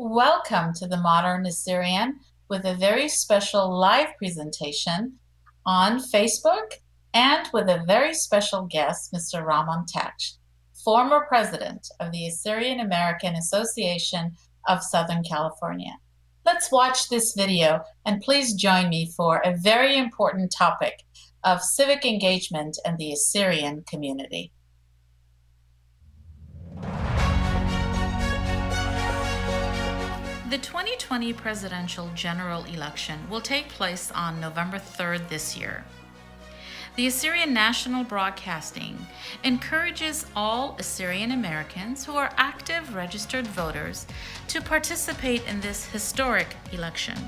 Welcome to the Modern Assyrian with a very special live presentation on Facebook and with a very special guest, Mr. Ramond Takhsh, former president of the Assyrian American Association of Southern California. Let's watch this video and please join me for a very important topic of civic engagement and the Assyrian community. The 2020 presidential general election will take place on November 3rd this year. The Assyrian National Broadcasting encourages all Assyrian Americans who are active registered voters to participate in this historic election.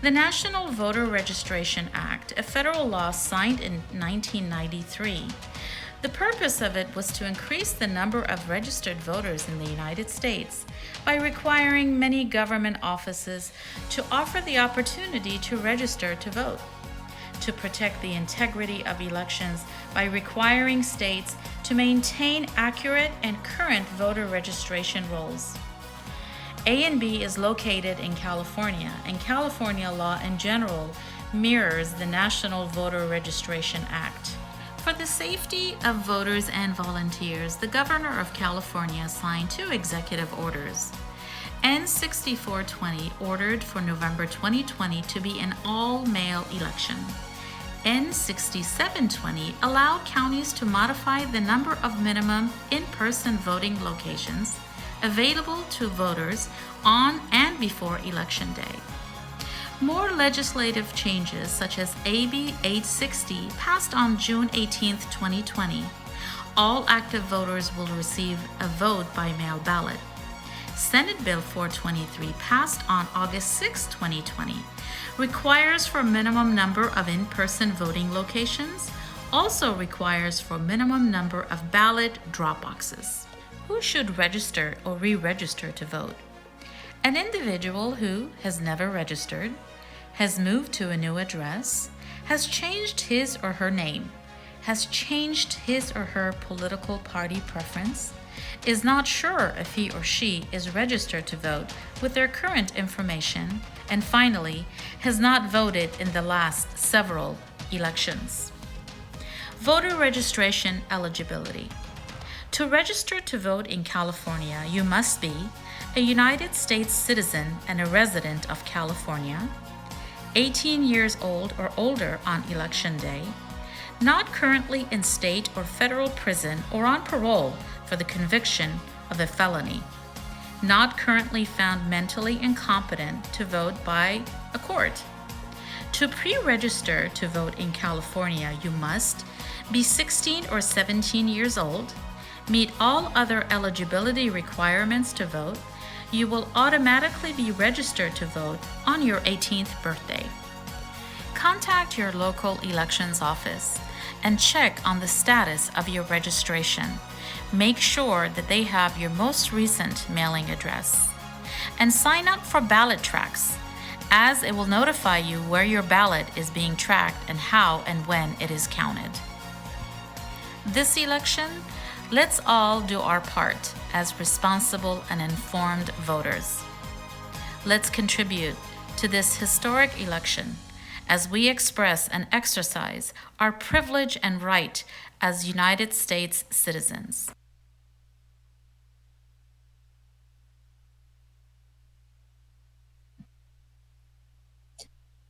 The National Voter Registration Act, a federal law signed in 1993, the purpose of it was to increase the number of registered voters in the United States by requiring many government offices to offer the opportunity to register to vote, to protect the integrity of elections by requiring states to maintain accurate and current voter registration rolls. A&B is located in California, and California law in general mirrors the National Voter Registration Act. For the safety of voters and volunteers, the Governor of California signed two executive orders. N-6420 ordered for November 2020 to be an all-male election. N-6720 allowed counties to modify the number of minimum in-person voting locations available to voters on and before Election Day. More legislative changes, such as AB 860, passed on June 18, 2020. All active voters will receive a vote by mail ballot. Senate Bill 423, passed on August 6, 2020, requires for minimum number of in-person voting locations, also requires for minimum number of ballot drop boxes. Who should register or re-register to vote? An individual who has never registered, has moved to a new address, has changed his or her name, has changed his or her political party preference, is not sure if he or she is registered to vote with their current information, and finally, has not voted in the last several elections. Voter registration eligibility. To register to vote in California, you must be a United States citizen and a resident of California, 18 years old or older on Election Day, not currently in state or federal prison or on parole for the conviction of a felony, not currently found mentally incompetent to vote by a court. To pre-register to vote in California, you must be 16 or 17 years old, meet all other eligibility requirements to vote. You will automatically be registered to vote on your 18th birthday. Contact your local elections office and check on the status of your registration. Make sure that they have your most recent mailing address. And sign up for ballot tracks, as it will notify you where your ballot is being tracked and how and when it is counted. This election, let's all do our part as responsible and informed voters. Let's contribute to this historic election as we express and exercise our privilege and right as United States citizens.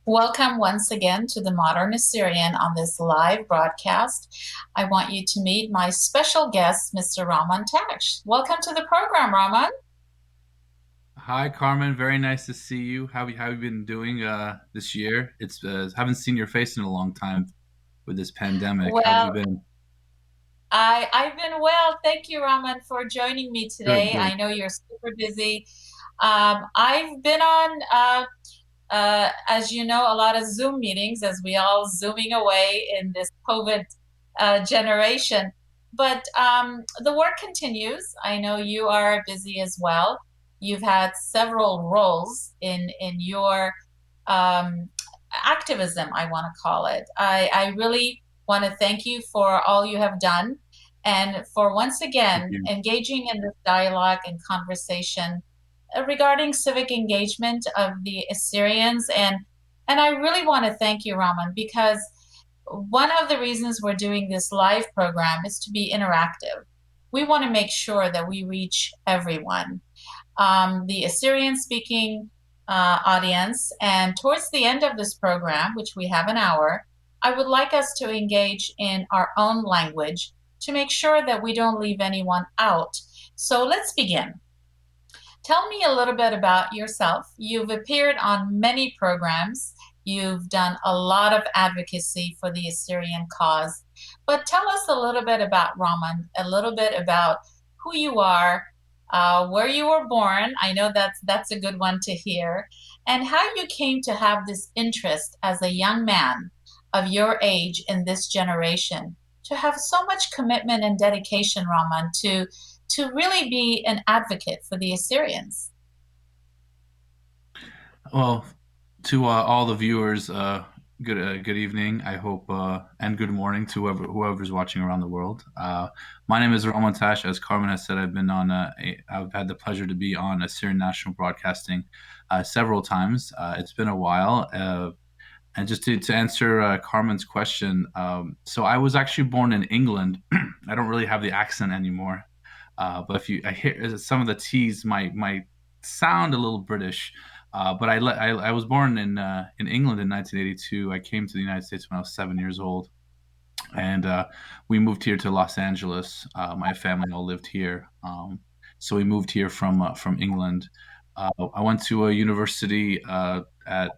Welcome once again to the Modern Assyrian on this live broadcast. I want you to meet my special guest, Mr. Ramond Takhsh. Welcome to the program, Ramond. Hi, Carmen. Very nice to see you. How have you been doing this year? It's haven't seen your face in a long time with this pandemic. How have you Well, been? I've been well. Thank you, Ramond, for joining me Good, today. good. I know you're super busy. I've been on as you know, a lot of Zoom meetings as we all zooming away in this COVID generation. But the work continues. I know you are busy as well. You've had several roles in your um, activism, I want to call it. I really want to thank you for all you have done and for once Thank again you. engaging in this dialogue and conversation. regarding civic engagement of the Assyrians. And I really want to thank you, Raman, because one of the reasons we're doing this live program is to be interactive. We want to make sure that we reach everyone, the Assyrian speaking audience. And towards the end of this program, which we have an hour, I would like us to engage in our own language to make sure that we don't leave anyone out. So let's begin. Tell me a little bit about yourself. You've appeared on many programs. You've done a lot of advocacy for the Assyrian cause. But tell us a little bit about Raman, a little bit about who you are, where you were born. I know that's a good one to hear, and how you came to have this interest as a young man of your age in this generation to have so much commitment and dedication, Raman, to really be an advocate for the Assyrians. Well, to all the viewers, good evening. I hope and good morning to whoever's watching around the world. My name is Ramond Takhsh. As Carmen has said, I've had the pleasure to be on Assyrian National Broadcasting several times. It's been a while. And just to answer Carmen's question, so I was actually born in England. I don't really have the accent anymore, but if I hear some of the T's might sound a little British. But I was born in England in 1982. I came to the United States when I was 7 years old, and we moved here to Los Angeles. My family all lived here, so we moved here from England. I went to a university at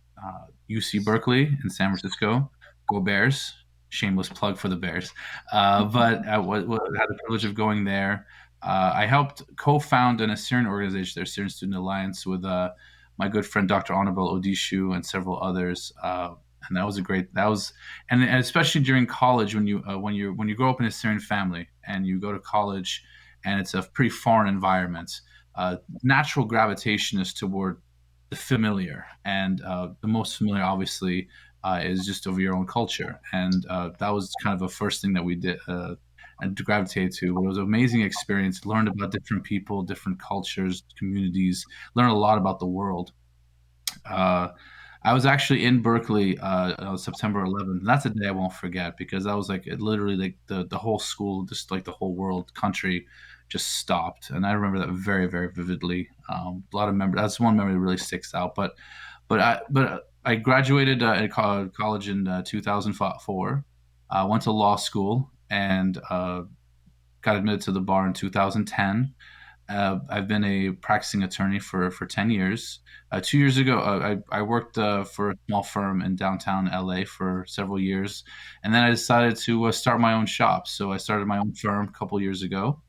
UC Berkeley in San Francisco. Go Bears! Shameless plug for the Bears. But had the privilege of going there. I helped co-found an Assyrian organization, the Assyrian Student Alliance, with my good friend Dr. Annabelle Odishu and several others. And that was a great that was and especially during college when you grow up in a Syrian family and you go to college and it's a pretty foreign environment, natural gravitation is toward the familiar, and the most familiar obviously is just over your own culture, and that was kind of the first thing that we did and to gravitate to. It was an amazing experience. Learned about different people, different cultures, communities. Learned a lot about the world. uh, I was actually in Berkeley on September 11th. That's a day I won't forget because that was like it literally like the whole school, just like the whole world, country, just stopped, and I remember that very very vividly. A lot of memory. That's one memory that really sticks out. But I graduated in college in 2004. Went to law school and got admitted to the bar in 2010. I've been a practicing attorney for 10 years. 2 years ago, I worked for a small firm in downtown LA for several years. And then I decided to start my own shop. So I started my own firm a couple years ago.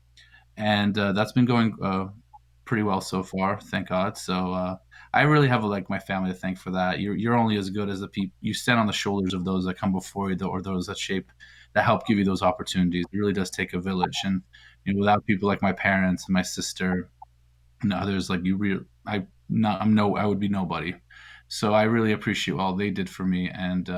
And that's been going pretty well so far, thank God. So I really have like my family to thank for that. You're only as good as the people you stand on the shoulders of those that come before you, or those that help give you those opportunities. It really does take a village, and without people like my parents and my sister and others, like you, I would be nobody. So I really appreciate all they did for me. And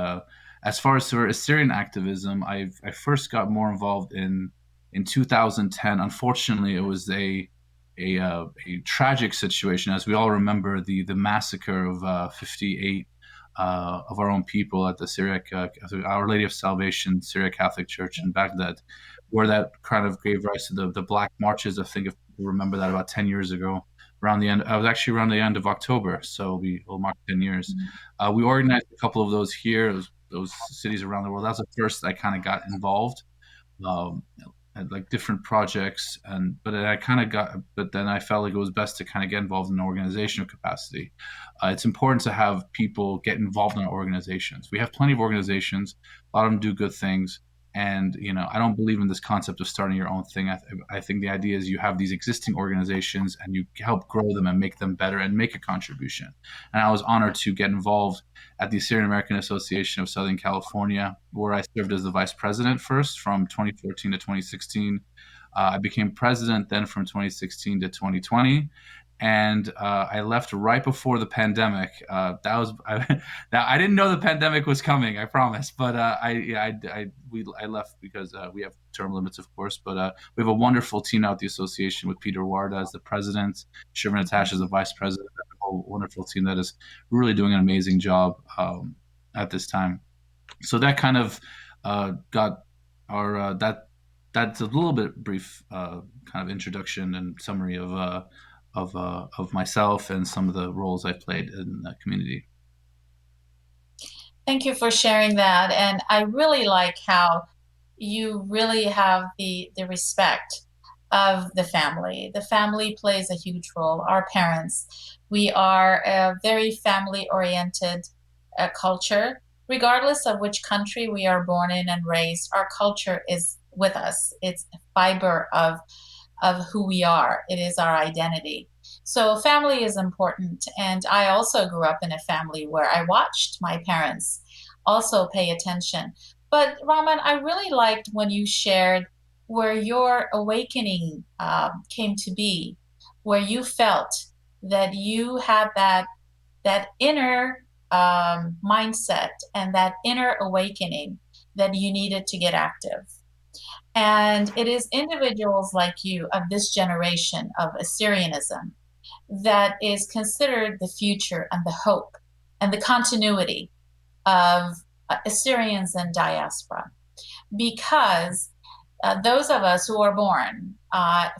as far as for Assyrian activism, I first got more involved in 2010. Unfortunately, it was a tragic situation, as we all remember the massacre of 58 of our own people at the Our Lady of Salvation Syriac Catholic Church in Baghdad, where that kind of gave rise to the Black Marches. I think if you remember that about 10 years ago, around the end. I was actually around the end of October, so we'll mark 10 years. We organized a couple of those here, those cities around the world. That was the first I kind of got involved. Um, had like different projects, but then I felt like it was best to kind of get involved in an organizational capacity. It's important to have people get involved in our organizations. We have plenty of organizations. A lot of them do good things. And I don't believe in this concept of starting your own thing. I think the idea is you have these existing organizations and you help grow them and make them better and make a contribution. And I was honored to get involved at the Syrian American Association of Southern California, where I served as the vice president first from 2014 to 2016. I became president then from 2016 to 2020. and I left right before the pandemic. That was that I didn't know the pandemic was coming. I promise, but I left because we have term limits, of course. But we have a wonderful team out at the association with Peter Warda as the president, Sherman Takhsh as the vice president, and a whole wonderful team that is really doing an amazing job at this time. So that kind of got our that's a little bit brief kind of introduction and summary of myself and some of the roles I played in the community. Thank you for sharing that. And I really like how you really have the respect of the family. The family plays a huge role. Our parents, we are a very family oriented culture. Regardless of which country we are born in and raised, our culture is with us. It's a fiber of who we are. It is our identity. So family is important. And I also grew up in a family where I watched my parents also pay attention. But Raman, I really liked when you shared where your awakening came to be, where you felt that you had that inner mindset and that inner awakening that you needed to get active. And it is individuals like you of this generation of Assyrianism that is considered the future and the hope and the continuity of Assyrians and diaspora. Because those of us who are born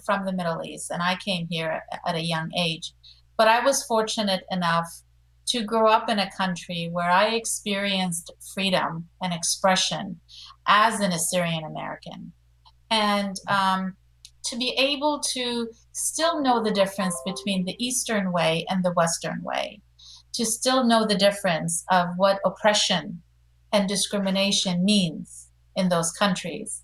from the Middle East, and I came here at a young age, but I was fortunate enough to grow up in a country where I experienced freedom and expression as an Assyrian American. And to be able to still know the difference between the Eastern way and the Western way, to still know the difference of what oppression and discrimination means in those countries.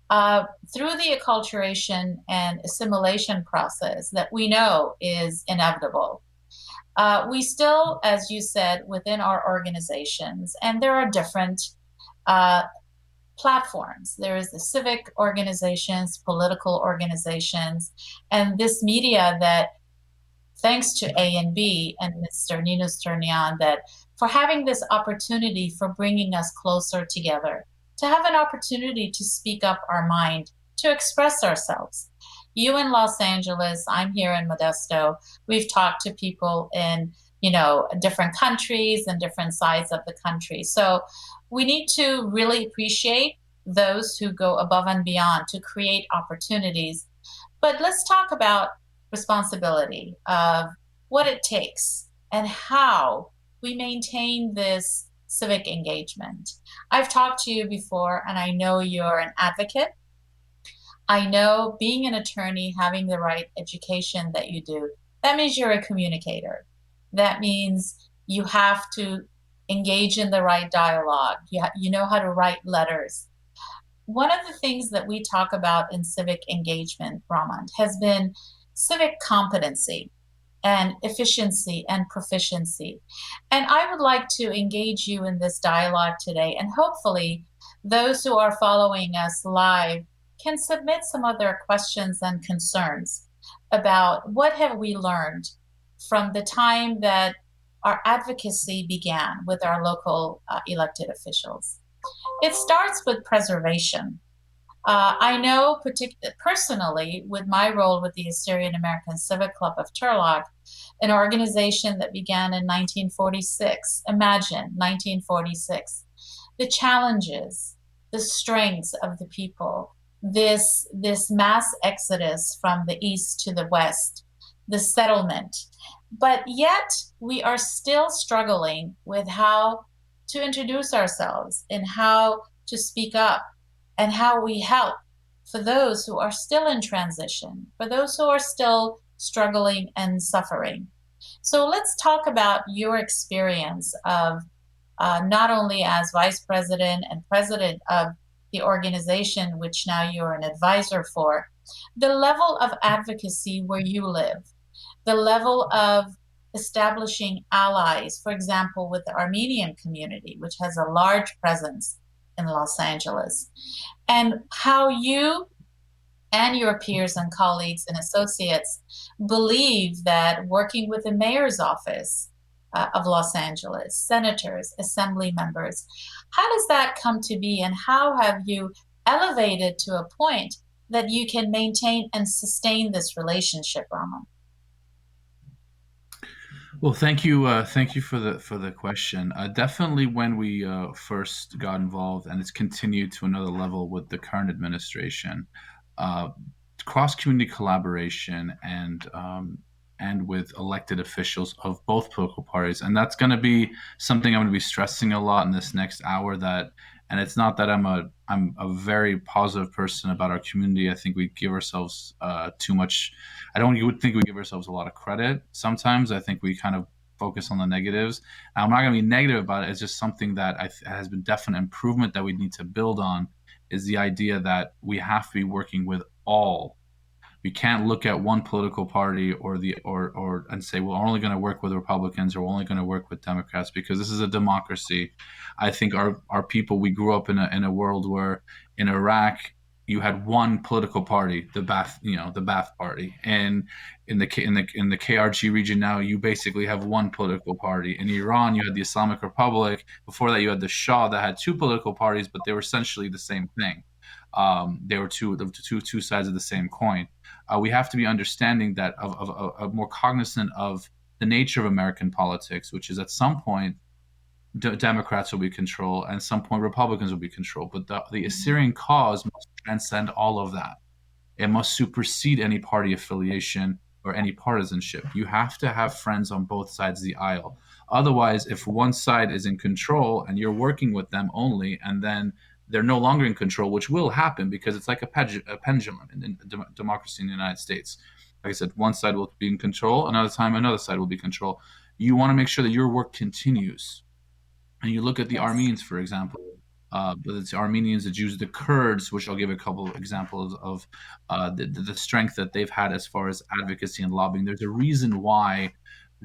Through the acculturation and assimilation process that we know is inevitable, we still, as you said, within our organizations, and there are different uh, platforms. There is the civic organizations, political organizations, and this media that, thanks to A and B and Mr. Nino Sternian, that for having this opportunity for bringing us closer together, to have an opportunity to speak up our mind, to express ourselves. You in Los Angeles, I'm here in Modesto. We've talked to people in, different countries and different sides of the country. So we need to really appreciate those who go above and beyond to create opportunities. But let's talk about responsibility of what it takes and how we maintain this civic engagement. I've talked to you before, and I know you're an advocate. I know being an attorney, having the right education that you do, that means you're a communicator. That means you have to engage in the right dialogue. You know how to write letters. One of the things that we talk about in civic engagement, Ramond, has been civic competency and efficiency and proficiency. And I would like to engage you in this dialogue today, and hopefully those who are following us live can submit some of their questions and concerns about what have we learned from the time that our advocacy began with our local elected officials. It starts with preservation. I know personally, with my role with the Assyrian American Civic Club of Turlock, an organization that began in 1946. Imagine 1946. The challenges, the strengths of the people, this mass exodus from the east to the west, the settlement. But yet we are still struggling with how to introduce ourselves and how to speak up and how we help for those who are still in transition, for those who are still struggling and suffering. So let's talk about your experience of not only as vice president and president of the organization, which now you're an advisor for, the level of advocacy where you live, the level of establishing allies, for example, with the Armenian community, which has a large presence in Los Angeles, and how you and your peers and colleagues and associates believe that working with the mayor's office of Los Angeles, senators, assembly members, how does that come to be, and how have you elevated to a point that you can maintain and sustain this relationship, Ramond? Well, thank you for the question. Definitely, when we first got involved, and it's continued to another level with the current administration, uh, cross community collaboration and with elected officials of both political parties, and that's going to be something I'm going to be stressing a lot in this next hour. And it's not that I'm a very positive person about our community. I think we give ourselves too much. I don't you would think we give ourselves a lot of credit. Sometimes I think we kind of focus on the negatives. I'm not going to be negative about it. It's just something that has been definite improvement that we need to build on. Is the idea that we have to be working with all. We can't look at one political party or and say, well, we're only going to work with Republicans or we're only going to work with Democrats, because this is a democracy. I think our people, we grew up in a world where in Iraq you had one political party, the Ba'ath Party, and in the KRG region now you basically have one political party. In Iran you had the Islamic Republic. Before that you had the Shah that had two political parties, but they were essentially the same thing. They were two sides of the same coin. We have to be understanding that of more cognizant of the nature of American politics, which is at some point Democrats will be control, and at some point Republicans will be control. But the Assyrian cause must transcend all of that. It must supersede any party affiliation or any partisanship. You have to have friends on both sides of the aisle. Otherwise, if one side is in control and you're working with them only, and then they're no longer in control, which will happen because it's like a pendulum in democracy in the United States. Like I said, one side will be in control, another time another side will be in control. You want to make sure that your work continues, and you look at the Yes. Armenians, for example, but it's the Armenians, the Jews, the Kurds, which I'll give a couple of examples of the strength that they've had as far as advocacy and lobbying. There's a reason why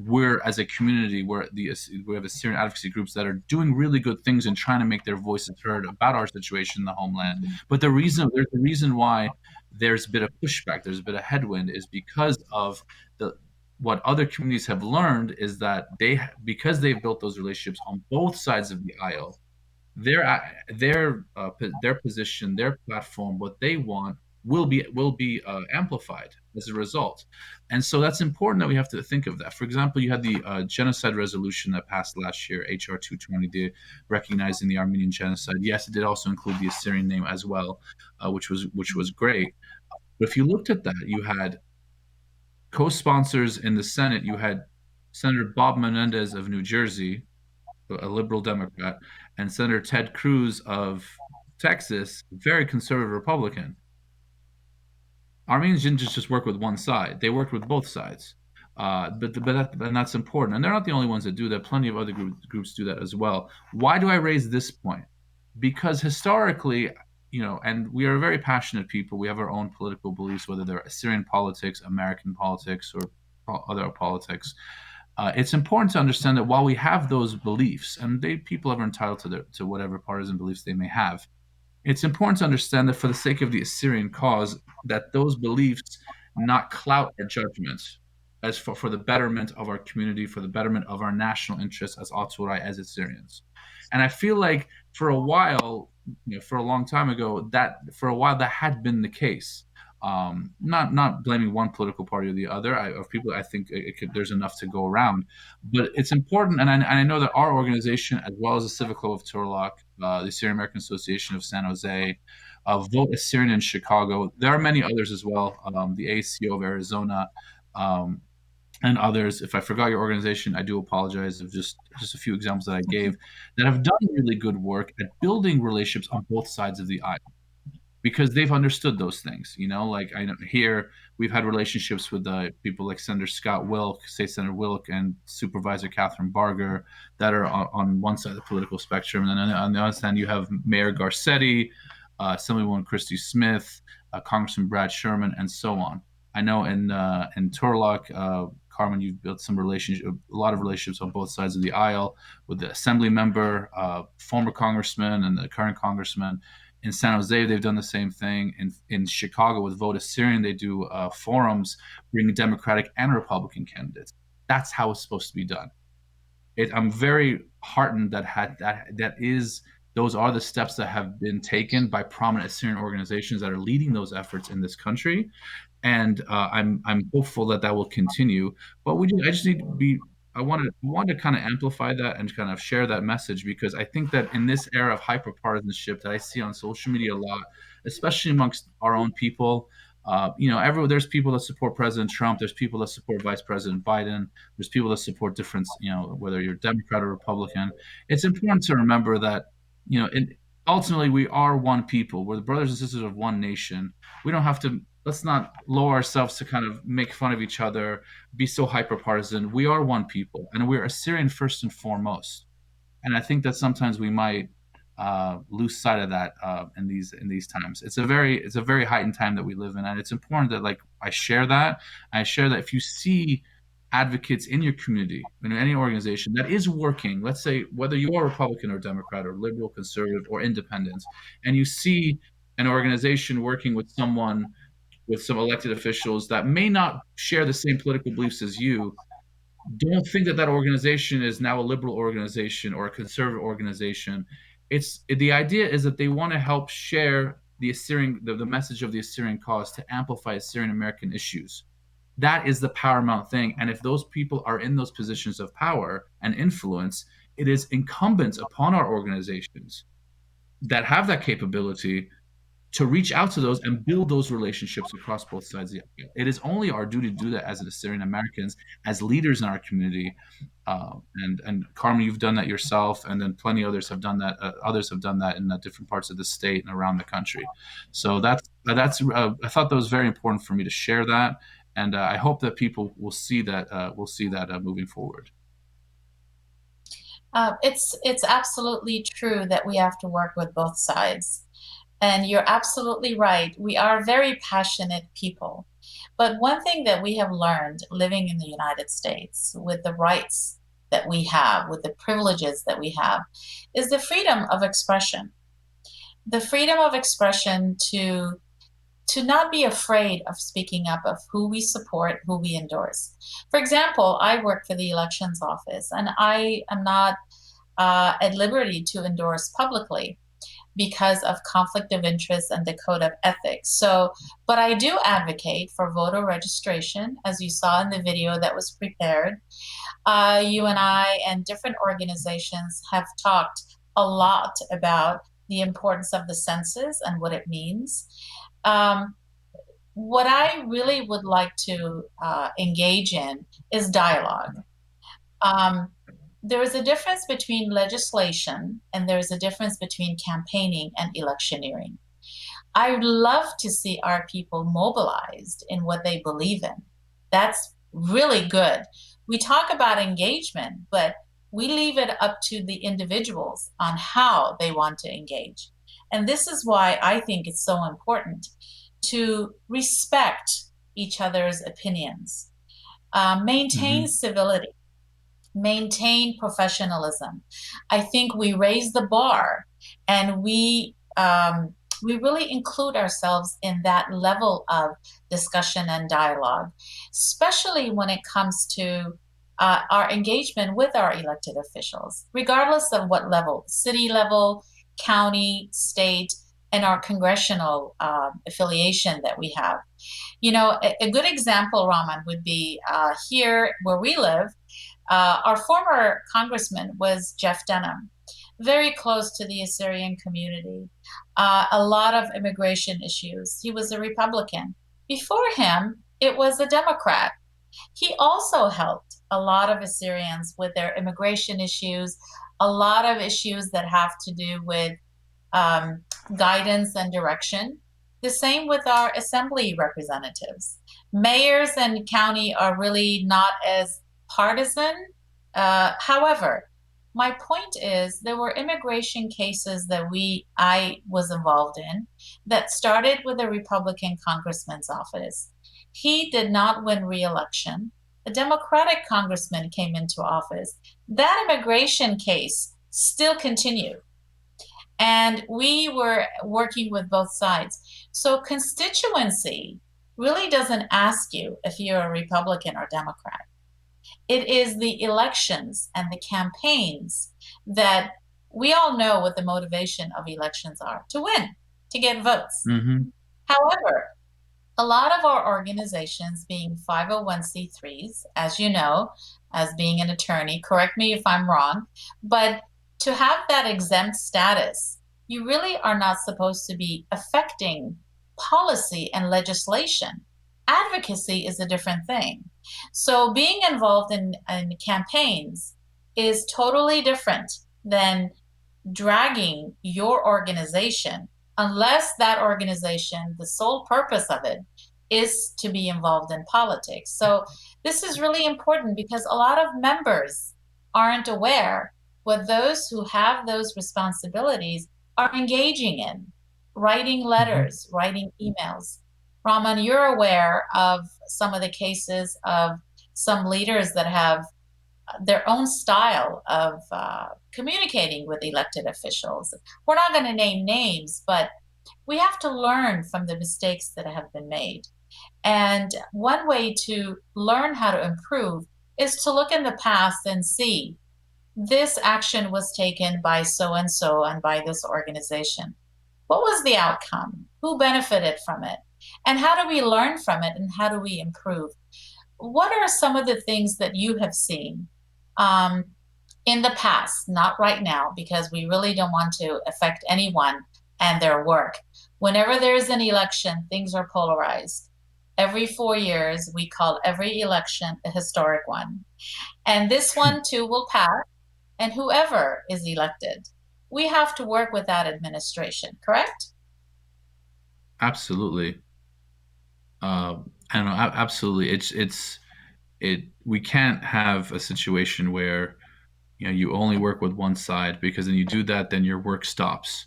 we're, as a community, we have Assyrian advocacy groups that are doing really good things and trying to make their voices heard about our situation in the homeland. But there's a reason why there's a bit of pushback, there's a bit of headwind, is because of the what other communities have learned is that because they've built those relationships on both sides of the aisle, their position, their platform, what they want will be amplified as a result. And so that's important that we have to think of that. For example, you had the genocide resolution that passed last year, HR 220, recognizing the Armenian genocide. Yes, it did also include the Assyrian name as well, which was great. But if you looked at that, you had co-sponsors in the Senate. You had Senator Bob Menendez of New Jersey, a liberal Democrat, and Senator Ted Cruz of Texas, very conservative Republican. Armenians didn't just work with one side; they worked with both sides. And that's important. And they're not the only ones that do that. Plenty of other groups do that as well. Why do I raise this point? Because historically, and we are very passionate people. We have our own political beliefs, whether they're Assyrian politics, American politics, or other politics. It's important to understand that while we have those beliefs, and people are entitled to whatever partisan beliefs they may have, it's important to understand that for the sake of the Assyrian cause, that those beliefs not clout our judgments as for the betterment of our community, for the betterment of our national interests as Atsurai, as Assyrians. And I feel like for a while, for a long time ago, that had been the case. Not blaming one political party or the other. Of people, I think there's enough to go around, but it's important. And I know that our organization, as well as the Civic Club of Turlock, the Syrian American Association of San Jose, Vote Assyrian in Chicago. There are many others as well. The ACO of Arizona. And others. If I forgot your organization, I do apologize. Of just a few examples that I gave that have done really good work at building relationships on both sides of the aisle, because they've understood those things. Like I know here we've had relationships with people like Senator Scott Wilk, State Senator Wilk, and Supervisor Catherine Barger that are on one side of the political spectrum, and then on the other side you have Mayor Garcetti, Assemblywoman Christy Smith, Congressman Brad Sherman, and so on. I know in Turlock, Carmen, you've built a lot of relationships on both sides of the aisle with the assembly member, former congressman, and the current congressman. In San Jose, they've done the same thing. In Chicago with Vote Assyrian, they do forums bringing Democratic and Republican candidates. That's how it's supposed to be done. I'm very heartened that those are the steps that have been taken by prominent Assyrian organizations that are leading those efforts in this country, and I'm hopeful that that will continue. But I just need to be. I want to kind of amplify that and kind of share that message, because I think that in this era of hyperpartisanship that I see on social media a lot, especially amongst our own people, there's people that support President Trump, there's people that support Vice President Biden, there's people that support different, whether you're Democrat or Republican. It's important to remember that, ultimately we are one people. We're the brothers and sisters of one nation. We don't have to Let's not lower ourselves to kind of make fun of each other, be so hyper partisan. We are one people, and we're Assyrian first and foremost. And I think that sometimes we might lose sight of that in these times. It's a very heightened time that we live in, and it's important that, like, I share that. I share that if you see advocates in your community, in any organization that is working, let's say whether you are Republican or Democrat or liberal, conservative, or independent, and you see an organization working with some elected officials that may not share the same political beliefs as you, don't think that that organization is now a liberal organization or a conservative organization. The idea is that they want to help share the message of the Assyrian cause to amplify Assyrian American issues. That is the paramount thing. And if those people are in those positions of power and influence, it is incumbent upon our organizations that have that capability to reach out to those and build those relationships across both sides of the aisle. It is only our duty to do that as Assyrian Americans, as leaders in our community. And Carmen, you've done that yourself, and then plenty others have done that. Others have done that in different parts of the state and around the country. So that's I thought that was very important for me to share that, and I hope that people will see that moving forward. It's absolutely true that we have to work with both sides. And you're absolutely right. We are very passionate people. But one thing that we have learned living in the United States, with the rights that we have, with the privileges that we have, is the freedom of expression. The freedom of expression to not be afraid of speaking up of who we support, who we endorse. For example, I work for the elections office, and I am not at liberty to endorse publicly because of conflict of interest and the code of ethics. So, but I do advocate for voter registration, as you saw in the video that was prepared. You and I and different organizations have talked a lot about the importance of the census and what it means. Um, what I really would like to engage in is dialogue. Um, there is a difference between legislation and there's a difference between campaigning and electioneering. I would love to see our people mobilized in what they believe in. That's really good. We talk about engagement, but we leave it up to the individuals on how they want to engage. And this is why I think it's so important to respect each other's opinions, maintain Hmm. civility, maintain professionalism. I think we raise the bar, and we really include ourselves in that level of discussion and dialogue, especially when it comes to our engagement with our elected officials, regardless of what level, city level, county, state, and our congressional affiliation that we have. A good example, Raman, would be here where we live. Our former congressman was Jeff Denham, very close to the Assyrian community, a lot of immigration issues. He was a Republican. Before him, it was a Democrat. He also helped a lot of Assyrians with their immigration issues, a lot of issues that have to do with um, guidance and direction. The same with our assembly representatives. Mayors and county are really not as partisan. However, my point is there were immigration cases that I was involved in that started with a Republican congressman's office. He did not win re-election. A Democratic congressman came into office. That immigration case still continued. And we were working with both sides. So constituency really doesn't ask you if you're a Republican or Democrat. It is the elections and the campaigns that we all know what the motivation of elections are: to win, to get votes. Mm-hmm. However, a lot of our organizations, being 501c3s, as you know, as being an attorney, correct me if I'm wrong, but to have that exempt status, you really are not supposed to be affecting policy and legislation. Advocacy is a different thing. So being involved in campaigns is totally different than dragging your organization, unless that organization, the sole purpose of it is to be involved in politics. So this is really important because a lot of members aren't aware what those who have those responsibilities are engaging in: writing Mm-hmm. letters, writing emails. Raman, you're aware of some of the cases of some leaders that have their own style of communicating with elected officials. We're not going to name names, but we have to learn from the mistakes that have been made. And one way to learn how to improve is to look in the past and see this action was taken by so and by this organization. What was the outcome? Who benefited from it? And how do we learn from it, and how do we improve? What are some of the things that you have seen um, in the past, not right now, because we really don't want to affect anyone and their work? Whenever there's an election, things are polarized. Every 4 years, we call every election a historic one. And this one too will pass, and whoever is elected, we have to work with that administration, correct? Absolutely. I don't know. Absolutely. It. We can't have a situation where you only work with one side, because then you do that, then your work stops.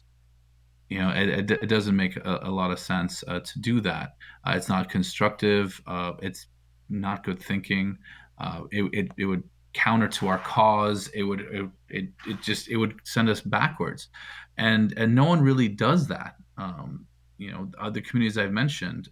It doesn't make a lot of sense to do that. It's not constructive. It's not good thinking. It would counter to our cause. It would send us backwards, and no one really does that. The communities I've mentioned,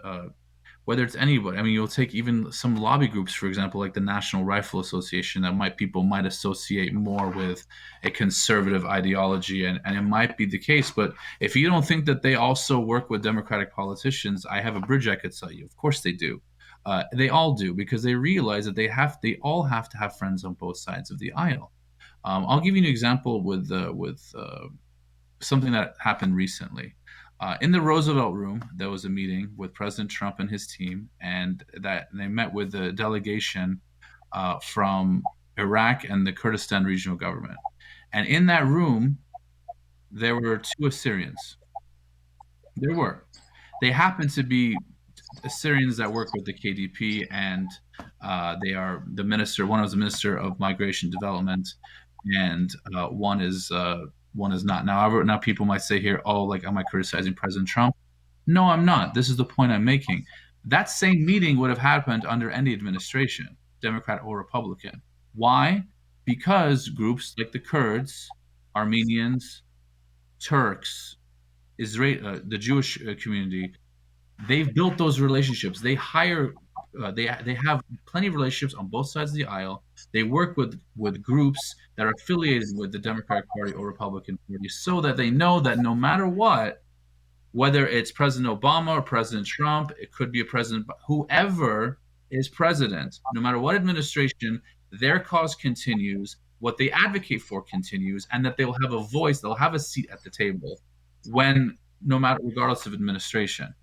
whether it's anybody. I mean, you'll take even some lobby groups, for example, like the National Rifle Association, that people might associate more with a conservative ideology, and it might be the case. But if you don't think that they also work with Democratic politicians, I have a bridge I could tell you. Of course they do. They all do, because they realize that they all have to have friends on both sides of the aisle. I'll give you an example with something that happened recently. In the Roosevelt Room, there was a meeting with President Trump and his team, and that they met with the delegation from Iraq and the Kurdistan regional government. And in that room, there were two Assyrians. There were. They happened to be Assyrians that work with the KDP, and they are the minister. One was the minister of migration development, and one is not. Now people might say here, "Oh, like, am I criticizing President Trump?" No, I'm not. This is the point I'm making. That same meeting would have happened under any administration, Democrat or Republican. Why? Because groups like the Kurds, Armenians, Turks, the Jewish community, they've built those relationships. They hire, they have plenty of relationships on both sides of the aisle. They work with groups that are affiliated with the Democratic Party or Republican Party, so that they know that no matter what, whether it's President Obama or President Trump, it could be a president, whoever is president, no matter what administration, their cause continues, what they advocate for continues, and that they will have a voice, they'll have a seat at the table when, no matter, regardless of administration.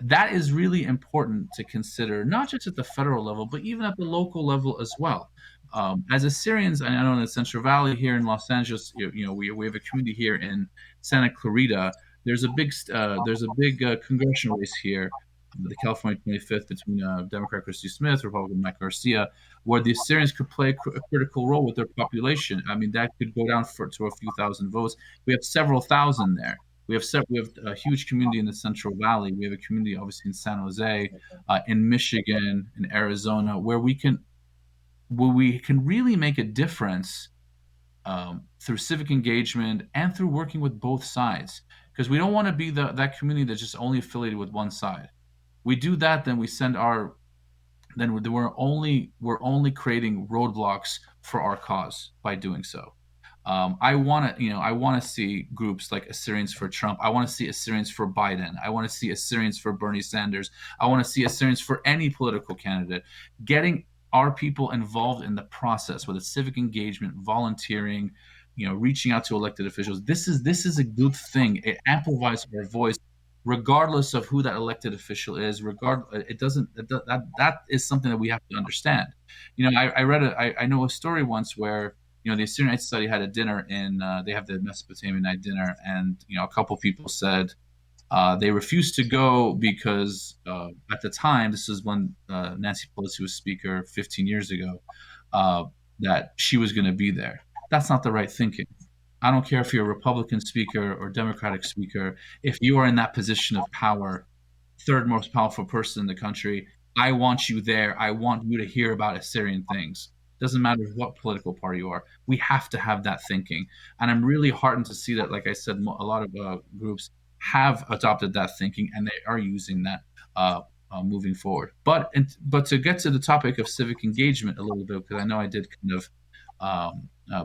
That is really important to consider, not just at the federal level, but even at the local level as well. As Assyrians, I know in the Central Valley here in Los Angeles, we have a community here in Santa Clarita. There's a big congressional race here, the California 25th, between Democrat Christy Smith, Republican Mike Garcia, where the Assyrians could play a critical role with their population. I mean, that could go down to a few thousand votes. We have several thousand there. We have a huge community in the Central Valley. We have a community, obviously, in San Jose, in Michigan, in Arizona, where we can really make a difference through civic engagement and through working with both sides, because we don't want to be that community that's just only affiliated with one side. We do that, then we send our then we're only creating roadblocks for our cause by doing so. I want to see groups like Assyrians for Trump. I want to see Assyrians for Biden. I want to see Assyrians for Bernie Sanders. I want to see Assyrians for any political candidate. Getting our people involved in the process, whether it's civic engagement, volunteering, reaching out to elected officials. This is a good thing. It amplifies our voice regardless of who that elected official is. It doesn't that is something that we have to understand. I know a story once where the Assyrian Night Society had a dinner they have the Mesopotamian Night dinner, and a couple people said they refused to go because at the time, this is when Nancy Pelosi was speaker 15 years ago, uh, that she was going to be there. That's not the right thinking. I don't care if you're a Republican speaker or Democratic speaker. If you are in that position of power, third most powerful person in the country, I want you there. I want you to hear about Assyrian things. Doesn't matter what political party you are. We have to have that thinking. And I'm really heartened to see that, like I said, a lot of groups have adopted that thinking, and they are using that moving forward. But to get to the topic of civic engagement a little bit, because I know I did kind of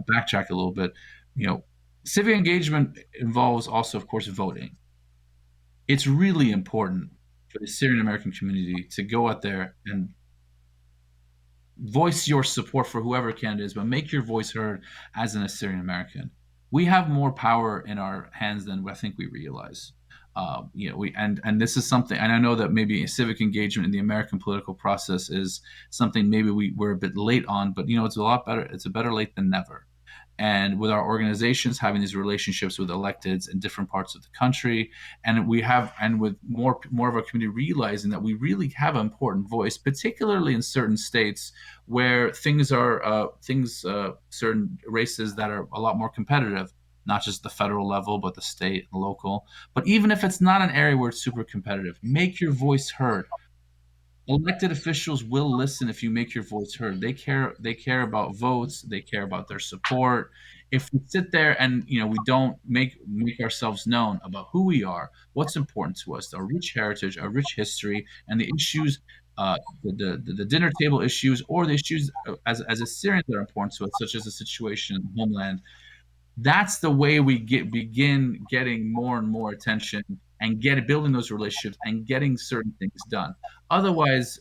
backtrack a little bit. you know, Civic engagement involves also, of course, voting. It's really important for the Syrian American community to go out there and voice your support for whoever candidate is, but make your voice heard as an Assyrian American. We have more power in our hands than I think we realize. And this is something, and I know that maybe civic engagement in the American political process is something maybe we're a bit late on, but it's a lot better. It's a better late than never. And with our organizations having these relationships with electeds in different parts of the country, and with more of our community realizing that we really have an important voice, particularly in certain states where certain races that are a lot more competitive, not just the federal level, but the state and local. But even if it's not an area where it's super competitive, make your voice heard. Elected officials will listen if you make your voice heard. They care about votes. They care about their support. If we sit there and we don't make ourselves known about who we are, what's important to us, our rich heritage, our rich history, and the issues, the dinner table issues, or the issues as Assyrians that are important to us, such as the situation in the homeland, that's the way we begin getting more and more attention and building those relationships and getting certain things done. Otherwise,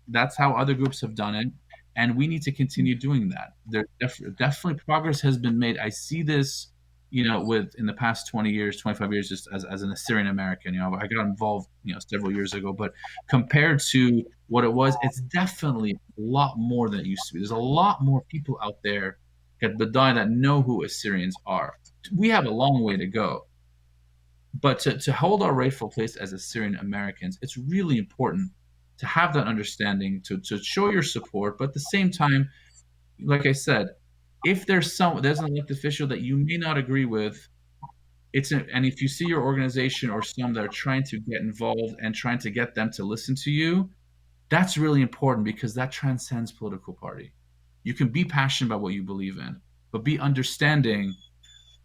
that's how other groups have done it, and we need to continue doing that. There definitely progress has been made. I see this, with in the past 20 years, 25 years, just as an Assyrian American. I got involved, several years ago, but compared to what it was, it's definitely a lot more than it used to be. There's a lot more people out there that know who Assyrians are. We have a long way to go. But to hold our rightful place as Assyrian Americans, it's really important to have that understanding, to show your support. But at the same time, like I said, if there's an elected official that you may not agree with, and if you see your organization or some that are trying to get involved and trying to get them to listen to you, that's really important, because that transcends political party. You can be passionate about what you believe in, but be understanding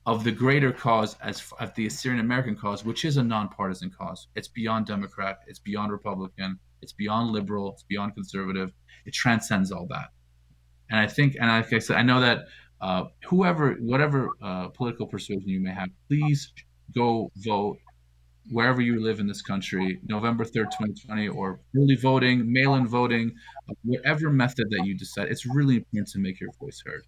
of the greater cause of the Assyrian American cause, which is a nonpartisan cause. It's beyond Democrat, it's beyond Republican, it's beyond liberal, it's beyond conservative. It transcends all that. And I think, and like I said, I know that whatever political persuasion you may have, please go vote wherever you live in this country, November 3rd, 2020, or early voting, mail-in voting, whatever method that you decide. It's really important to make your voice heard.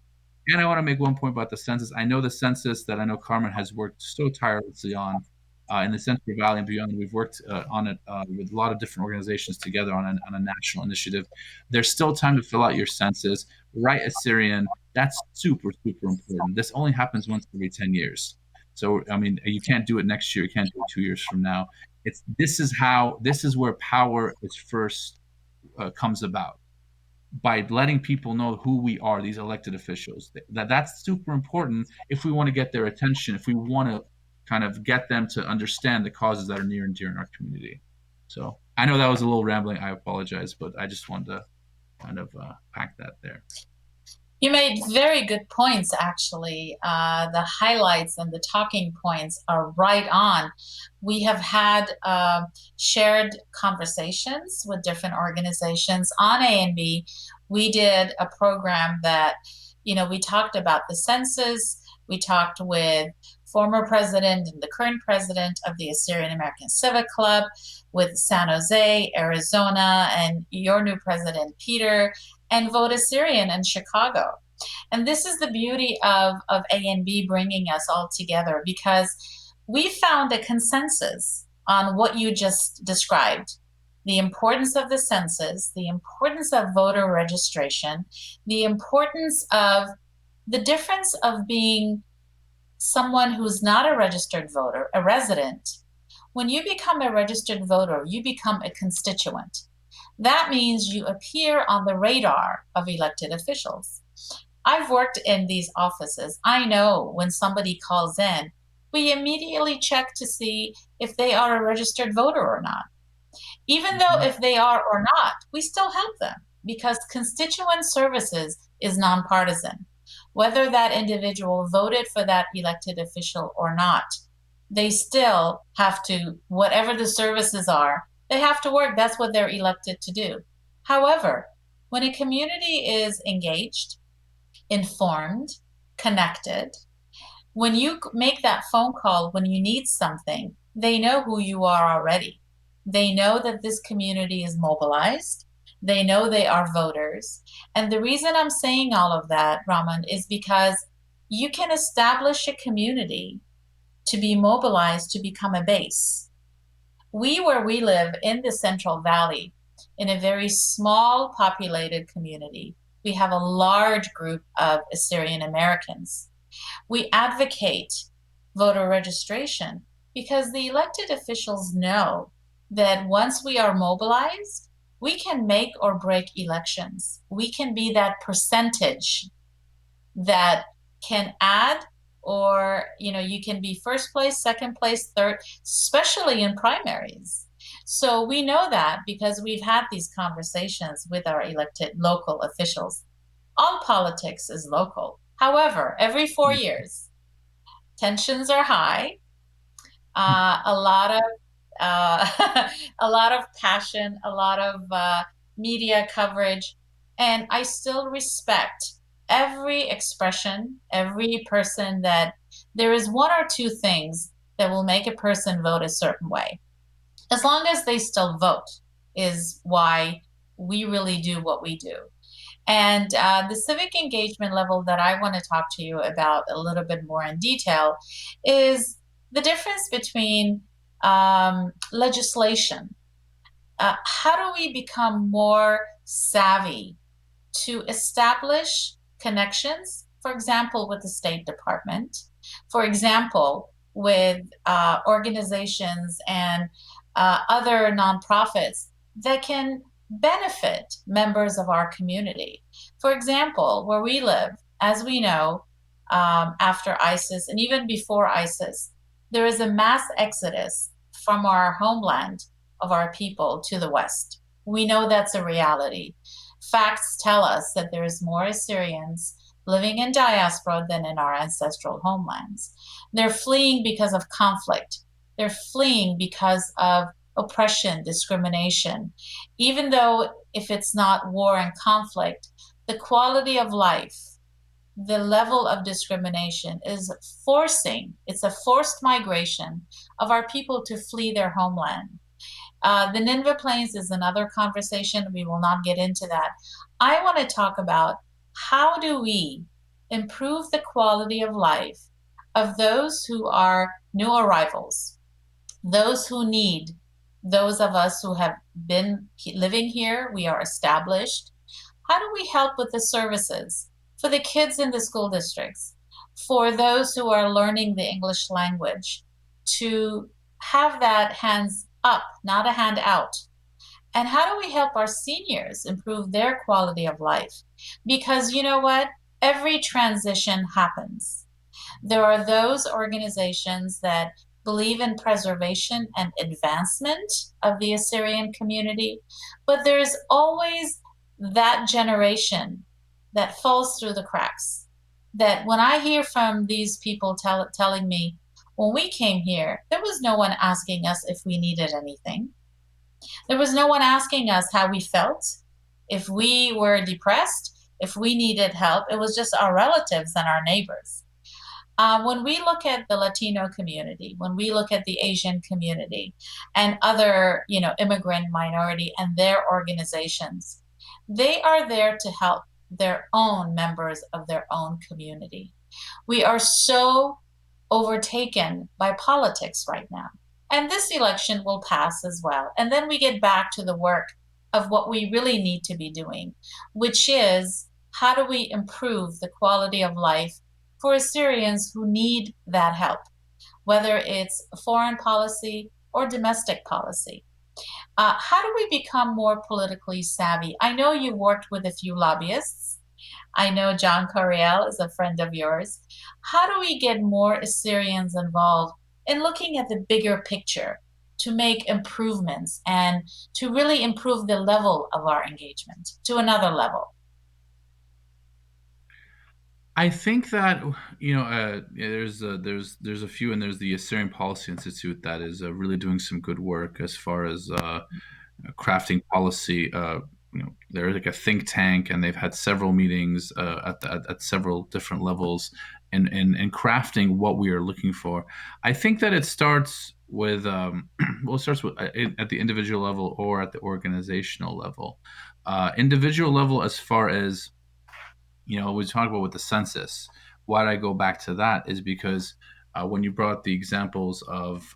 And I want to make one point about the census. I know the census that I know Carmen has worked so tirelessly on in the Central Valley and beyond. We've worked on it with a lot of different organizations together on a national initiative. There's still time to fill out your census. Write Assyrian. That's super, super important. This only happens once every 10 years. So, I mean, you can't do it next year. You can't do it 2 years from now. This is where power is first comes about, by letting people know who we are, these elected officials. That's super important if we want to get their attention, if we want to kind of get them to understand the causes that are near and dear in our community. So I know that was a little rambling. I apologize, but I just wanted to kind of pack that there. You made very good points, actually. The highlights and the talking points are right on. We have had shared conversations with different organizations on A&B. We did a program that, we talked about the census. We talked with former president and the current president of the Assyrian American Civic Club, with San Jose, Arizona, and your new president, Peter, and Vote Assyrian in Chicago. And this is the beauty of A&B bringing us all together, because we found a consensus on what you just described: the importance of the census, the importance of voter registration, the importance of the difference of being someone who's not a registered voter, a resident. When you become a registered voter, you become a constituent. That means you appear on the radar of elected officials. I've worked in these offices. I know when somebody calls in, we immediately check to see if they are a registered voter or not. Even though if they are or not, we still help them, because constituent services is nonpartisan. Whether that individual voted for that elected official or not, they still have to, whatever the services are, they have to work. That's what they're elected to do. However, when a community is engaged, informed, connected, when you make that phone call when you need something, they know who you are already. They know that this community is mobilized. They know they are voters. And the reason I'm saying all of that, Ramond, is because you can establish a community to be mobilized to become a base. Where we live in the Central Valley, in a very small populated community, we have a large group of Assyrian Americans. We advocate voter registration because the elected officials know that once we are mobilized, we can make or break elections. We can be that percentage that can add, or you can be first place, second place, third, especially in primaries. So we know that because we've had these conversations with our elected local officials. All politics is local. However, every 4 years, tensions are high. A lot of a lot of passion, a lot of media coverage, and I still respect every expression, every person. That there is one or two things that will make a person vote a certain way. As long as they still vote, is why we really do what we do. And the civic engagement level that I want to talk to you about a little bit more in detail is the difference between legislation. How do we become more savvy to establish connections, for example, with the State Department, for example, with organizations and other nonprofits that can benefit members of our community? For example, where we live, as we know, after ISIS and even before ISIS, there is a mass exodus from our homeland of our people to the West. We know that's a reality. Facts tell us that there is more Assyrians living in diaspora than in our ancestral homelands. They're fleeing because of conflict. They're fleeing because of oppression, discrimination. Even though if it's not war and conflict, the quality of life, the level of discrimination is it's a forced migration of our people to flee their homeland. The Nineveh Plains is another conversation. We will not get into that. I want to talk about how do we improve the quality of life of those who are new arrivals, those who need, those of us who have been living here, we are established. How do we help with the services for the kids in the school districts, for those who are learning the English language, to have that hands up, not a hand out? And how do we help our seniors improve their quality of life? Because you know what? Every transition happens. There are those organizations that believe in preservation and advancement of the Assyrian community, but there's always that generation that falls through the cracks. That when I hear from these people telling me, when we came here, there was no one asking us if we needed anything. There was no one asking us how we felt, if we were depressed, if we needed help. It was just our relatives and our neighbors. When we look at the Latino community, when we look at the Asian community and other, immigrant minority and their organizations, they are there to help their own members of their own community. We are so overtaken by politics right now. And this election will pass as well. And then we get back to the work of what we really need to be doing, which is how do we improve the quality of life for Assyrians who need that help, whether it's foreign policy or domestic policy. How do we become more politically savvy? I know you worked with a few lobbyists. I know John Coriel is a friend of yours. How do we get more Assyrians involved in looking at the bigger picture to make improvements and to really improve the level of our engagement to another level? I think that there's a few, and there's the Assyrian Policy Institute that is really doing some good work as far as crafting policy. They're like a think tank, and they've had several meetings at several different levels in crafting what we are looking for. I think that it starts with well, it starts with at the individual level or at the organizational level. Individual level, as far as we talk about with the census. Why did I go back to that is because when you brought the examples of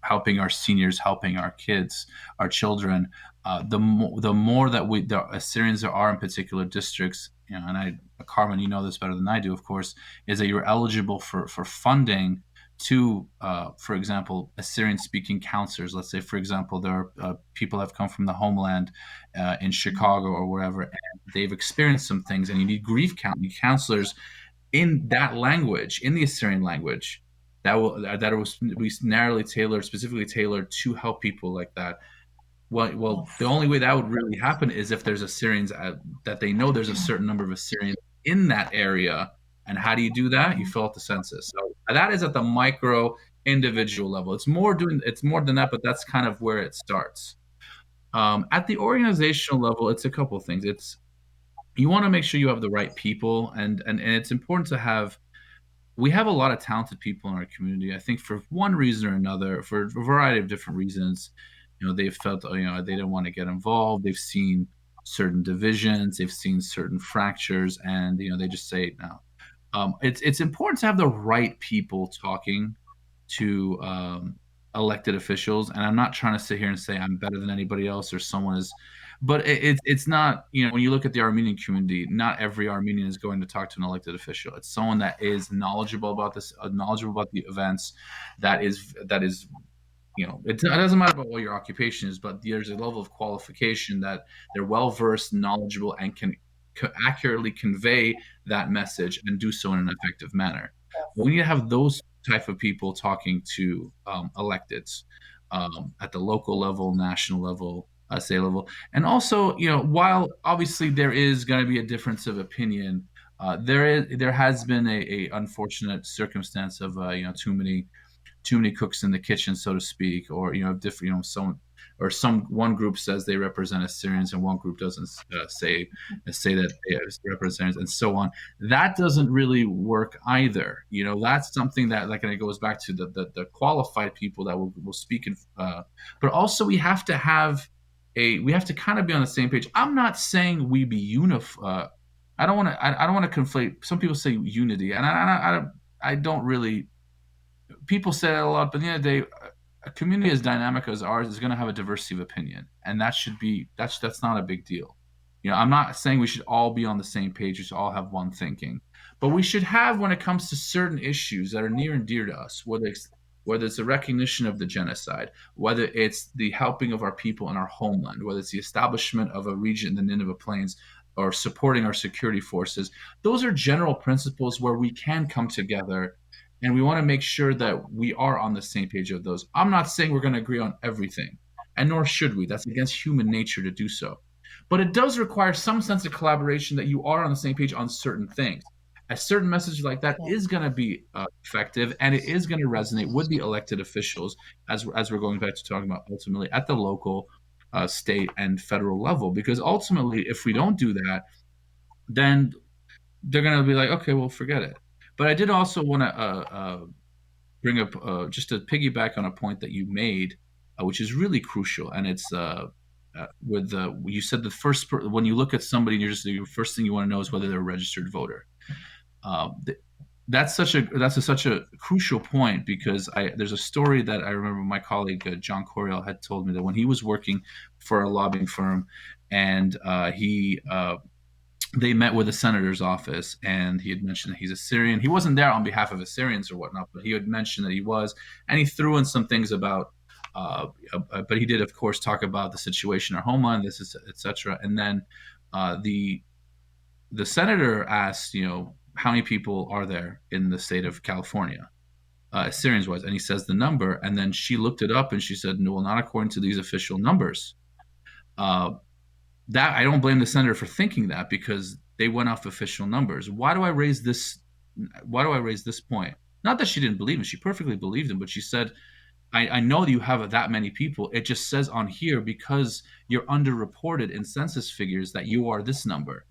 helping our seniors, helping our kids, our children, the more that the Assyrians there are in particular districts, and Carmen, you know this better than I do, of course, is that you're eligible for funding to, for example, Assyrian-speaking counselors. Let's say, for example, there are people that have come from the homeland in Chicago or wherever, and they've experienced some things, and you need grief counselors in that language, in the Assyrian language, that was narrowly tailored, specifically tailored to help people like that. Well, the only way that would really happen is if there's Assyrians that they know there's a certain number of Assyrians in that area. And how do you do that? You fill out the census. So that is at the micro individual level. It's more than that, but that's kind of where it starts. At the organizational level, it's a couple of things. You want to make sure you have the right people, and it's important to have. We have a lot of talented people in our community. I think for one reason or another, for a variety of different reasons, they've felt they didn't want to get involved. They've seen certain divisions, they've seen certain fractures, and they just say no. It's important to have the right people talking to elected officials, and I'm not trying to sit here and say I'm better than anybody else or someone is, but it's not. When you look at the Armenian community, not every Armenian is going to talk to an elected official. It's someone that is knowledgeable about this, knowledgeable about the events, that is it doesn't matter about what your occupation is, but there's a level of qualification that they're well versed, knowledgeable, and can accurately convey that message and do so in an effective manner. We need to have those type of people talking to electeds at the local level, national level, state level, and also, while obviously there is going to be a difference of opinion, there has been a unfortunate circumstance of too many cooks in the kitchen, so to speak, or different, one group says they represent Assyrians and one group doesn't say that they represent, and so on. That doesn't really work either. That's something that kind of goes back to the qualified people that will speak in. But also we have to kind of be on the same page. I'm not saying we be unified. I don't want to conflate. Some people say unity, and I don't really. People say that a lot, but at the end of the day, a community as dynamic as ours is going to have a diversity of opinion, and that's not a big deal. I'm not saying we should all be on the same page, we should all have one thinking, but we should have, when it comes to certain issues that are near and dear to us, whether it's the recognition of the genocide, whether it's the helping of our people in our homeland, whether it's the establishment of a region in the Nineveh Plains, or supporting our security forces. Those are general principles where we can come together, and we want to make sure that we are on the same page of those. I'm not saying we're going to agree on everything, and nor should we. That's against human nature to do so. But it does require some sense of collaboration, that you are on the same page on certain things. A certain message like that Yeah. is going to be effective, and it is going to resonate with the elected officials, as we're going back to talking about ultimately at the local, state, and federal level. Because ultimately, if we don't do that, then they're going to be like, okay, well, forget it. But I did also want to bring up, just to piggyback on a point that you made, which is really crucial, and it's with you said when you look at somebody, the first thing you want to know is whether they're a registered voter. Th- that's such a crucial point, because there's a story that I remember my colleague, John Coriel, had told me, that when he was working for a lobbying firm, and they met with the senator's office, and he had mentioned that he's Assyrian. He wasn't there on behalf of Assyrians or whatnot, but he had mentioned that he was, and he threw in some things about, but he did, of course, talk about the situation in our homeland, this is, etc. And then the senator asked, how many people are there in the state of California, Assyrians wise, and he says the number, and then she looked it up and she said, no, well, not according to these official numbers. That I don't blame the senator for thinking that, because they went off official numbers. Why do I raise this? Why do I raise this point? Not that she didn't believe him; she perfectly believed him. But she said, I know that you have that many people. It just says on here, because you're underreported in census figures, that you are this number.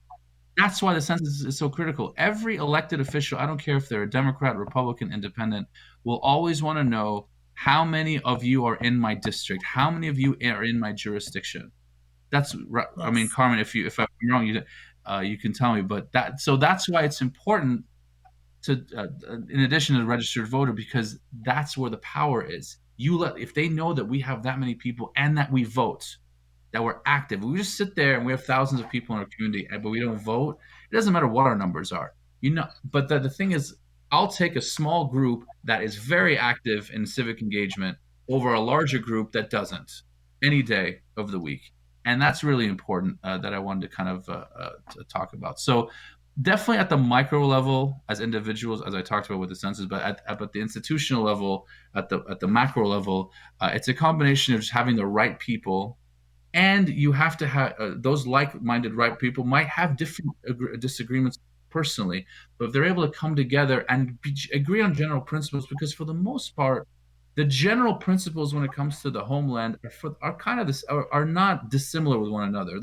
That's why the census is so critical. Every elected official, I don't care if they're a Democrat, Republican, Independent, will always want to know, how many of you are in my district? How many of you are in my jurisdiction? I mean, Yes. Carmen, if I'm wrong, you can tell me. But that's why it's important to, in addition to the registered voter, because that's where the power is. If they know that we have that many people and that we vote, that we're active. We just sit there and we have thousands of people in our community, but we don't vote. It doesn't matter what our numbers are, But the thing is, I'll take a small group that is very active in civic engagement over a larger group that doesn't, any day of the week. And that's really important, that I wanted to kind of to talk about. So definitely at the micro level, as individuals, as I talked about with the census, but at the institutional level, at the macro level, it's a combination of just having the right people, and you have to have, those like-minded right people might have different disagreements personally, but if they're able to come together and agree on general principles, because for the most part, the general principles when it comes to the homeland are kind of are not dissimilar with one another.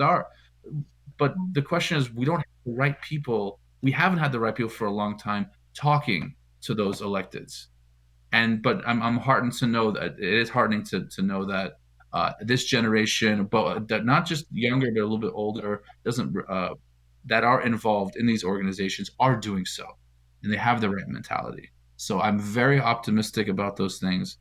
But the question is, we don't have the right people. We haven't had the right people for a long time talking to those electeds. But I'm heartened to know that it is heartening to know that, this generation, but that not just younger but a little bit older, doesn't that are involved in these organizations, are doing so, and they have the right mentality. So I'm very optimistic about those things.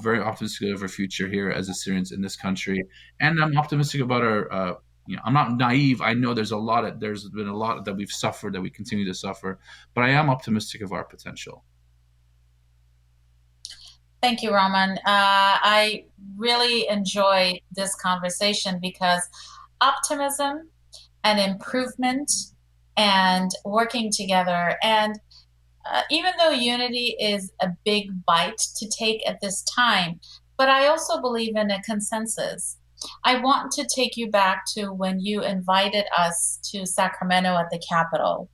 Very optimistic of our future here as Assyrians in this country, and I'm optimistic about our. I'm not naive. I know there's been a lot that we've suffered, that we continue to suffer, but I am optimistic of our potential. Thank you, Roman. I really enjoyed this conversation, because optimism and improvement and working together, and even though unity is a big bite to take at this time, but I also believe in a consensus. I want to take you back to when you invited us to Sacramento at the Capitol.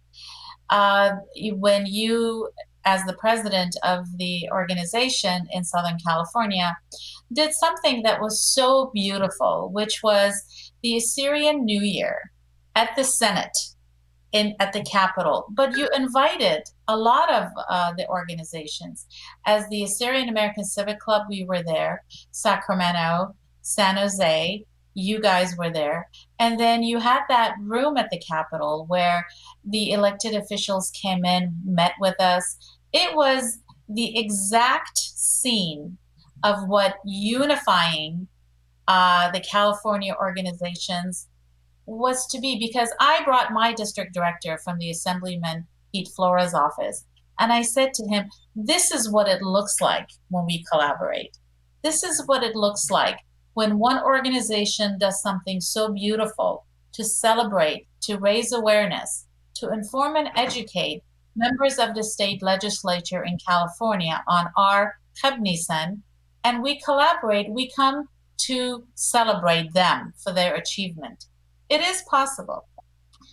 When you, as the president of the organization in Southern California, did something that was so beautiful, which was the Assyrian New Year at the Senate, at the Capitol. But you invited a lot of the organizations. As the Assyrian American Civic Club, we were there. Sacramento, San Jose, you guys were there. And then you had that room at the Capitol where the elected officials came in, met with us. It was the exact scene of what unifying the California organizations was to be, because I brought my district director from the Assemblyman Pete Flora's office, and I said to him, this is what it looks like when we collaborate. This is what it looks like when one organization does something so beautiful to celebrate, to raise awareness, to inform and educate members of the state legislature in California on our Khabnisan, and we collaborate, we come to celebrate them for their achievement. It is possible.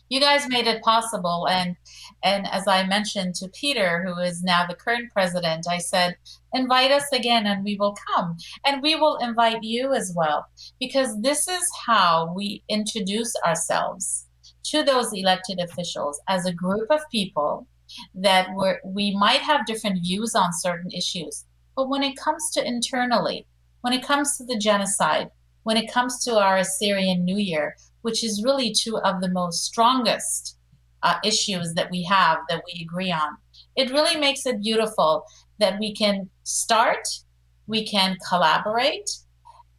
You guys made it possible, and as I mentioned to Peter, who is now the current president, I said, invite us again and we will come, and we will invite you as well, because this is how we introduce ourselves to those elected officials as a group of people that we might have different views on certain issues, but when it comes to internally, when it comes to the genocide, when it comes to our Assyrian New Year, which is really two of the most strongest issues that we have that we agree on. It really makes it beautiful that we can start, we can collaborate.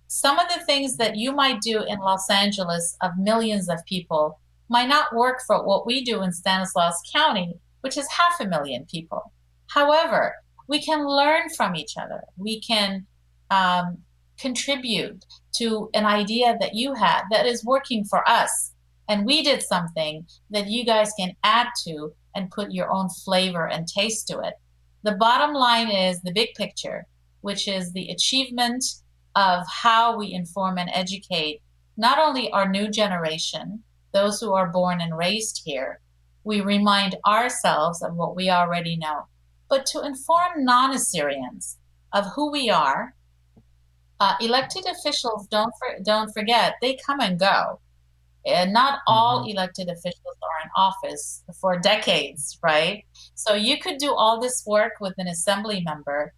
Some of the things that you might do in Los Angeles of millions of people might not work for what we do in Stanislaus County, which is 500,000 people. However, we can learn from each other. We can um, contribute to an idea that you had that is working for us. And we did something that you guys can add to and put your own flavor and taste to it. The bottom line is the big picture, which is the achievement of how we inform and educate not only our new generation, those who are born and raised here, we remind ourselves of what we already know, but to inform non-Assyrians of who we are. Elected officials, don't forget, they come and go. And not all elected officials are in office for decades, right? So you could do all this work with an assembly member.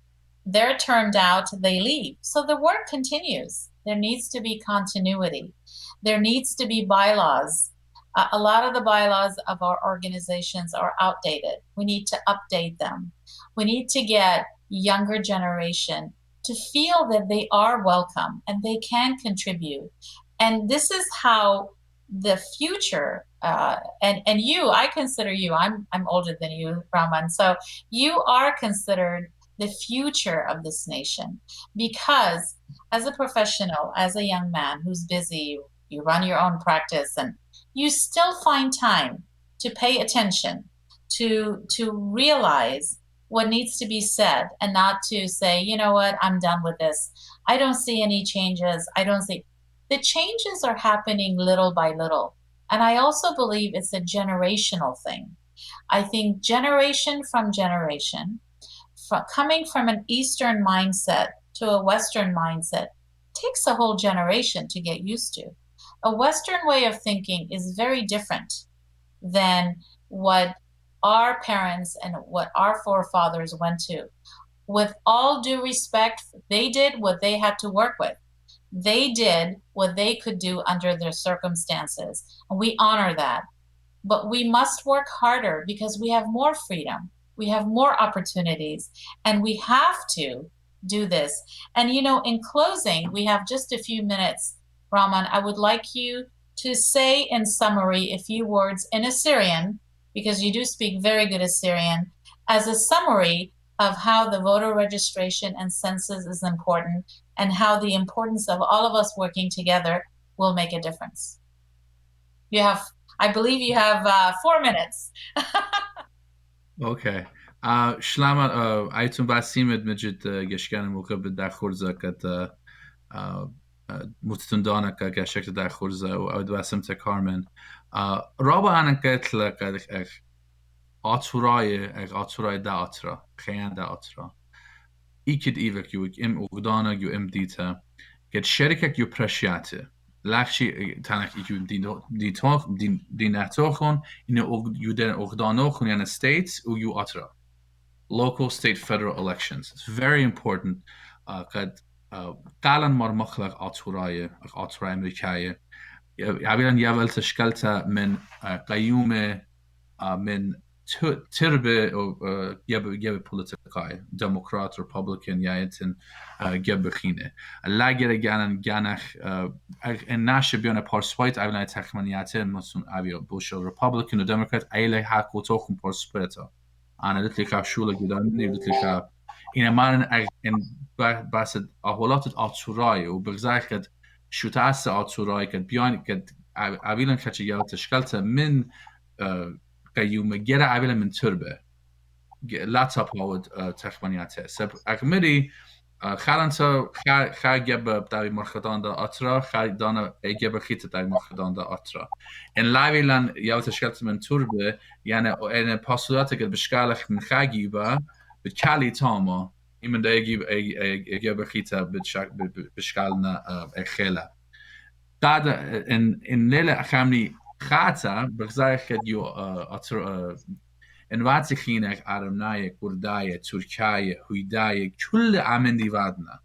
They're termed out, they leave. So the work continues. There needs to be continuity. There needs to be bylaws. A lot of the bylaws of our organizations are outdated. We need to update them. We need to get younger generation to feel that they are welcome and they can contribute. And this is how the future and you, I consider you, I'm older than you, Ramond, so you are considered the future of this nation, because as a professional, as a young man who's busy, you run your own practice and you still find time to pay attention, to realize what needs to be said, and not to say, you know what, I'm done with this, I don't see any changes, I don't see. The changes are happening little by little. And I also believe it's a generational thing. I think generation from generation, coming from an Eastern mindset to a Western mindset, takes a whole generation to get used to. A Western way of thinking is very different than what our parents and what our forefathers went to. With all due respect, they did what they had to work with. They did what they could do under their circumstances, and we honor that. But we must work harder because we have more freedom, we have more opportunities, and we have to do this. And in closing, we have just a few minutes. Ramond, I would like you to say in summary a few words in Assyrian, because you do speak very good Assyrian, as a summary of how the voter registration and census is important, and how the importance of all of us working together will make a difference. I believe you have 4 minutes. اوكي. شلama aytun basimid مجد geshkan mukabid da khurza kat متتندانا كشكل دا خرزة أو دواسمت كارمن رابع أنا كتلك آتوراي دا آترا خيان دا آترا إيكد إيفك يوك أغدانا يو ديتا كد شركك يو برشياته لخشي تانك يو دي ناتوخون إنه يو دين أغدانوخون يعني states و يو آترا local, state, federal elections. It's very important قد قالن مر مخلق آتوراي أمريكاية عبيرا يابل تشكلتا من قيومة من تربة يابي بوليتيكاي ديمقراط ريبوبليكان يايتن يابي خينة اللاجر جانخ الناش بيونه بارسبايت عبيرا تخمنياته مثلا عبيرا بوشل ريبوبليكان وديمقراط أيله حقو توخم بارسبايتا أنا قلت لك شو لك قدامي قلت لك إن ما إن بس أهولات آتوراي وبغزاك قد شو تعس آتوراي قد بيان قد عبيلا كتشي جاو تشكلته من قيومة جرا عبيلا من تربة لا تباود تخمنياته سب أغمري خالنتا خا گب داوی مرخدان دا اترا خا دانا گب خیت داوی مرخدان دا اترا ان لاویلان یاو تشکلت من توربه یعنی ان پاسولات که بشکالخ من خاگی با بکالی تاما ایمن دا گب خیت بشکالنا خیلا قاعدة ان ليلة خامني خاتا بغزايخ يو اتر ان واتي خينك ارمناية كرداية تركاية هويداية كل عمن دي وادنا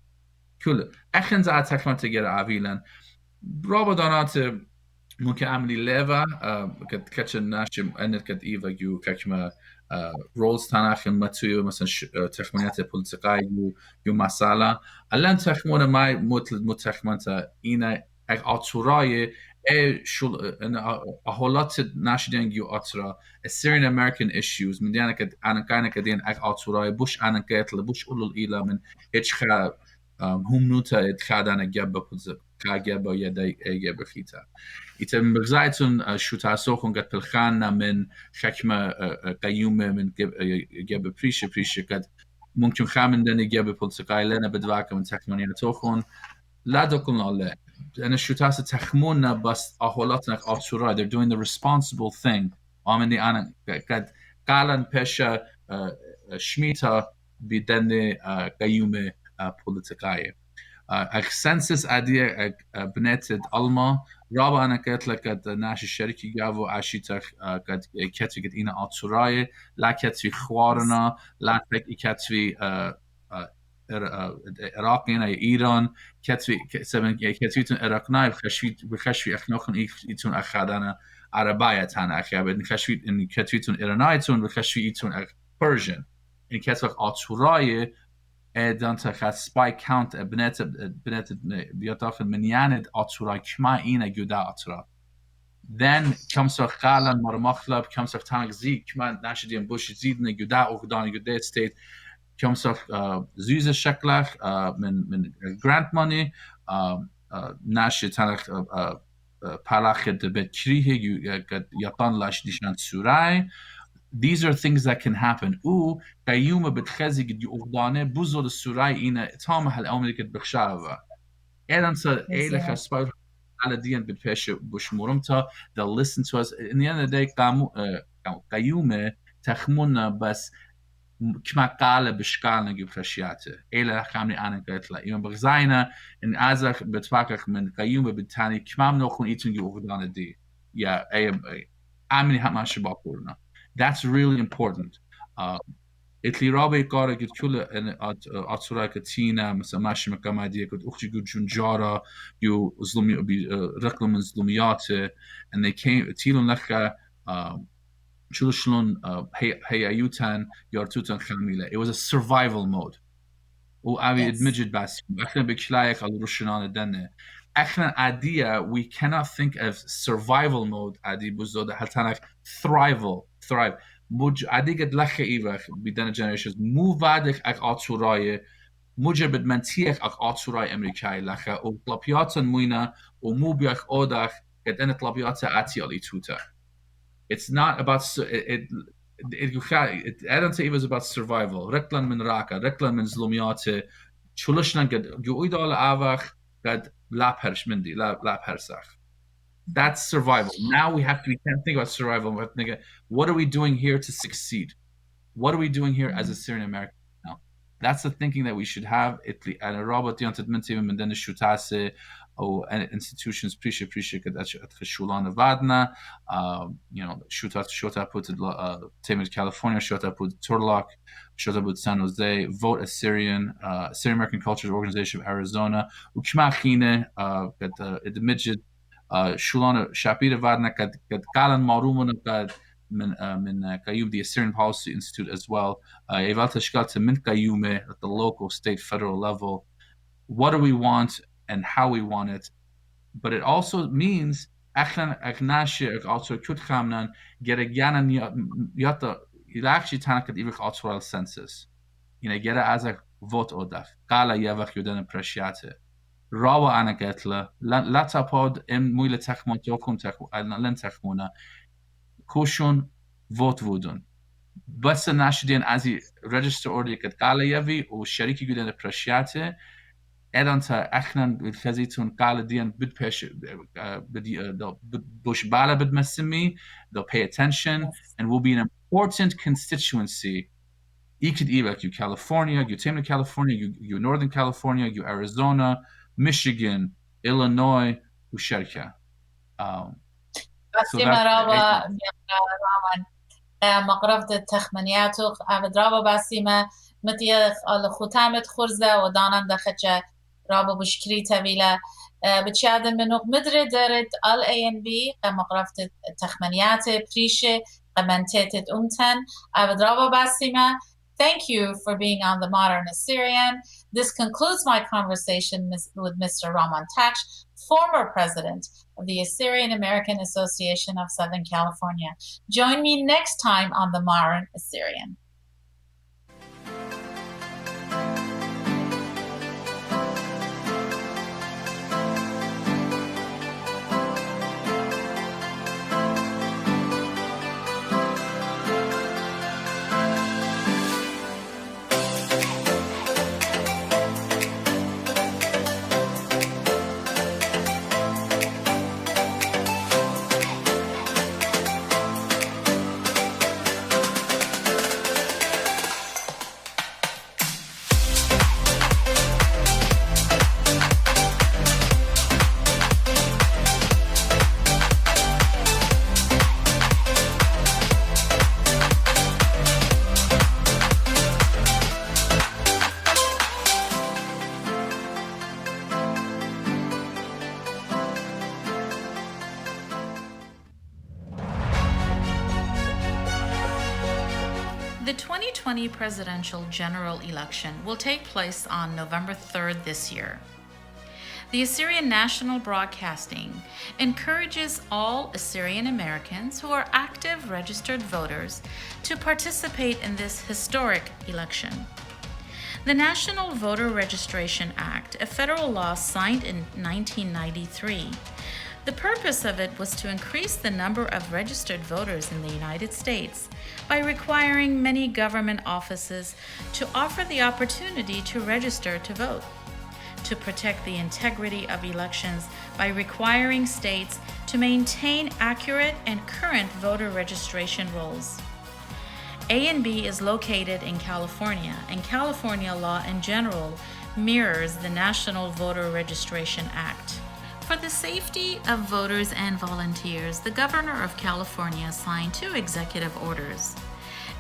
كل اخن زعت تخمن تجر عويلا برابا دانات ممكن عملي ليفا كد كتشن ناشم انت كد ايفا يو كما رولز تناخن ماتيو مثلا تخمنيات بوليتيقاي يو مسالا الان تخمونه ماي متخمنتا اینا اگ اتورای شول ان اهولات ناشدين يو اترا Assyrian American issues من ديانا كد انا كان كدين اگ اتورای بوش انا كاتل بوش اولو ايلا من اتشخا هم نوتا اتخادانا جابا بوزك كاجابا يدي جابا خيتا يتم بغزايتون شو تاسوخون قد بالخانة من حكمة قيومة من جابا بريشة قد ممكن خامن دني جابا بولتقاي لنا بدواكا من تحكمانية توخون لا دوكن الله أنا شو تاسا تخمونا بس أهولاتنا أتورا they're doing the responsible thing آمني أنا قد قالن بيشا شميتا بدني قيومة بولتقاي census idea بنت الما رابع أنا قلت لك قد ناش الشركة جابوا عشيتك قد كتفي قد إنا أتوراي لا كتفي خوارنا لا كتفي عراقنا إيران كتفي كتفيتون عراقنا بخشفي أخناخن إيتون أخدانا عربية تانا أخيابد نخشفي إن كتفيتون إيرانايتون بخشفي إيتون Persian إن كتفك أتوراي دان تخت سباي كاونت بنت بيطاف من ياند أتورا كما إينا جدا أتورا then كم سر خالا مرمخلب كم سر تانك زي كما ناشدين بوش زيدنا جدا أخدان جدا ستيت كم سر زيز شكلك من grant money ناشد تانك پالاخد بكريه يطان لاش ديشان سوراي These are things that can happen. او قيومة بتخزي قد يقضانه بوزول السوراي إينا تامه الأمريكا بخشاوة. إيران سا إيلا خسبار على ديان بتفش بشمورمتا. They'll listen to us. In the end of the day قيومة تخمونا بس كما قال بشكالنا جب خشياته. إيلا خامني أنا قلت لا. إيمان بغزاينا إن أزاق بتفاكك من قيومة بالتاني كما منوخون إيتون يقضانه دي. يا آمني هما شباقورنا. That's really important. اتلي رابي قارة قد كل أتصورا كتينا مثلا ماشي مكامادية قد أختي قد جنجارة يو ظلمي رقل من ظلمياته and they came تيلون لخا شلون هي أيوتان يارتوتان خاميلة. It was a survival mode. وأبي ادمجد بس احنا بكشلايك على رشنان الدنيا احنا عادية we cannot think of survival mode عادي بزودة هل thrive موج عادي قد لخي إيوخ بدنا generations مو بعدك اك آتوراي مجرد منتيك اك آتوراي أمريكاي لخا وطلبياتن موينة ومو بيخ أودخ قد أنا طلبياتها عتيالي توتا. It's not about I don't say it was about survival. ركلن من راكا ركلن من ظلمياته شلشنا قد جويد على آوخ قد لا برش مندي لا برسخ. That's survival. Now we can't think about survival. We have to think, what are we doing here to succeed? What are we doing here as a Syrian American now? That's the thinking that we should have. أنا رابط ينتد من تيم من دين الشوتاسة أو institutions بريشة كده أتخشولان فادنا. شوتا put تيم California, شوتا put Turlock, شوتا put San Jose, Vote Assyrian, Syrian American Cultures Organization of Arizona. وكما خينة قد ادمجد شولان شابير فادنا قد قالن معرومنا قد من قيوم the Assyrian Policy Institute as well. إيفالتا شكالت من قيومة at the local, state, federal level. What do we want and how we want it? But it also means احنا اغناشي also كود خامنان جرجانا ياتا يلاقشي تانك إيفك أطول census. جرا أزك vote أودف قال يافك يودن برشياته. راوا أنا قلت له لا تابود مويلة تخمون توكم لن تخمونا كوشون vote ودون بس ناشدين ازي ريجستر اوردي قد قال يبي والشركه يقولون برشياته ادانتا اخنا الخزيتون قال ديان بد بيش بدي بوش بالا بد مسمي they'll pay attention Yes. and will be an important constituency. You could you California, you Tampa, California, you Northern California, you Arizona, Michigan, Illinois, وشركة. So بسيمة that's رابا رامان مقرفة التخمنياتو رابا بسيمة متيخ الختامة خرزة ودانان دخجة رابا بشكري تبيلة بتشادن منوق مدري درد AAB مقرفة التخمنيات بريشة قمنتت أمتن رابا بسيمة. Thank you for being on The Modern Assyrian. This concludes my conversation with Mr. Ramond Takhsh, former president of the Assyrian American Association of Southern California. Join me next time on The Modern Assyrian. The 2020 presidential general election will take place on November 3rd this year. The Assyrian National Broadcasting encourages all Assyrian Americans who are active registered voters to participate in this historic election. The National Voter Registration Act, a federal law signed in 1993, the purpose of it was to increase the number of registered voters in the United States by requiring many government offices to offer the opportunity to register to vote, to protect the integrity of elections by requiring states to maintain accurate and current voter registration rolls. A&B is located in California, and California law in general mirrors the National Voter Registration Act. For the safety of voters and volunteers, the Governor of California signed 2 executive orders.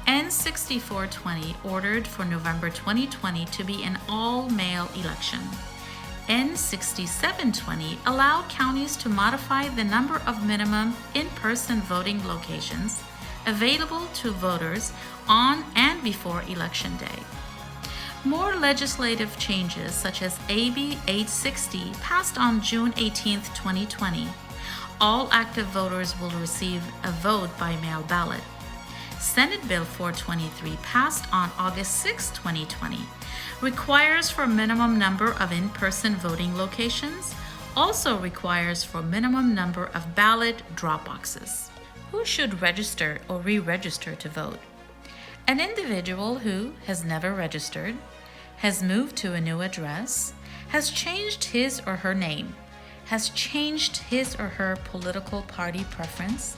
N6420 ordered for November 2020 to be an all-male election. N6720 allowed counties to modify the number of minimum in-person voting locations available to voters on and before Election Day. More legislative changes, such as AB 860, passed on June 18, 2020. All active voters will receive a vote by mail ballot. Senate Bill 423, passed on August 6, 2020, requires for minimum number of in-person voting locations, also requires for minimum number of ballot drop boxes. Who should register or re-register to vote? An individual who has never registered, has moved to a new address, has changed his or her name, has changed his or her political party preference,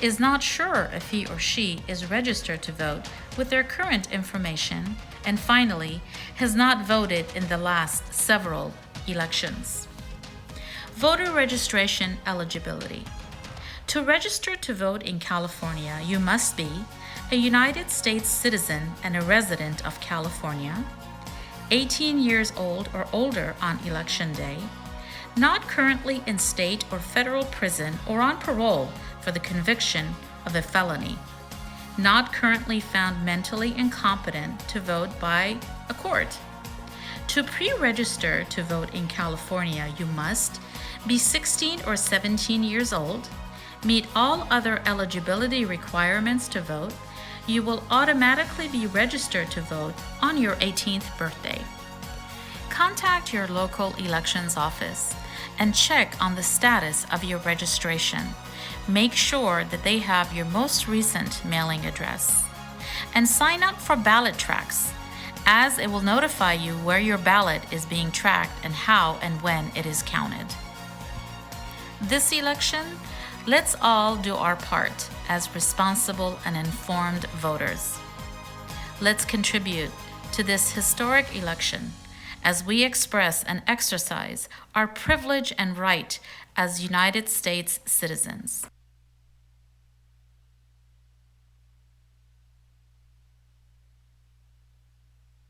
is not sure if he or she is registered to vote with their current information, and finally, has not voted in the last several elections. Voter registration eligibility. To register to vote in California, you must be a United States citizen and a resident of California, 18 years old or older on Election Day, not currently in state or federal prison or on parole for the conviction of a felony, not currently found mentally incompetent to vote by a court. To pre-register to vote in California, you must be 16 or 17 years old, meet all other eligibility requirements to vote. You will automatically be registered to vote on your 18th birthday. Contact your local elections office and check on the status of your registration. Make sure that they have your most recent mailing address. and sign up for ballot tracks, as it will notify you where your ballot is being tracked and how and when it is counted. This election, let's all do our part as responsible and informed voters. Let's contribute to this historic election as we express and exercise our privilege and right as United States citizens.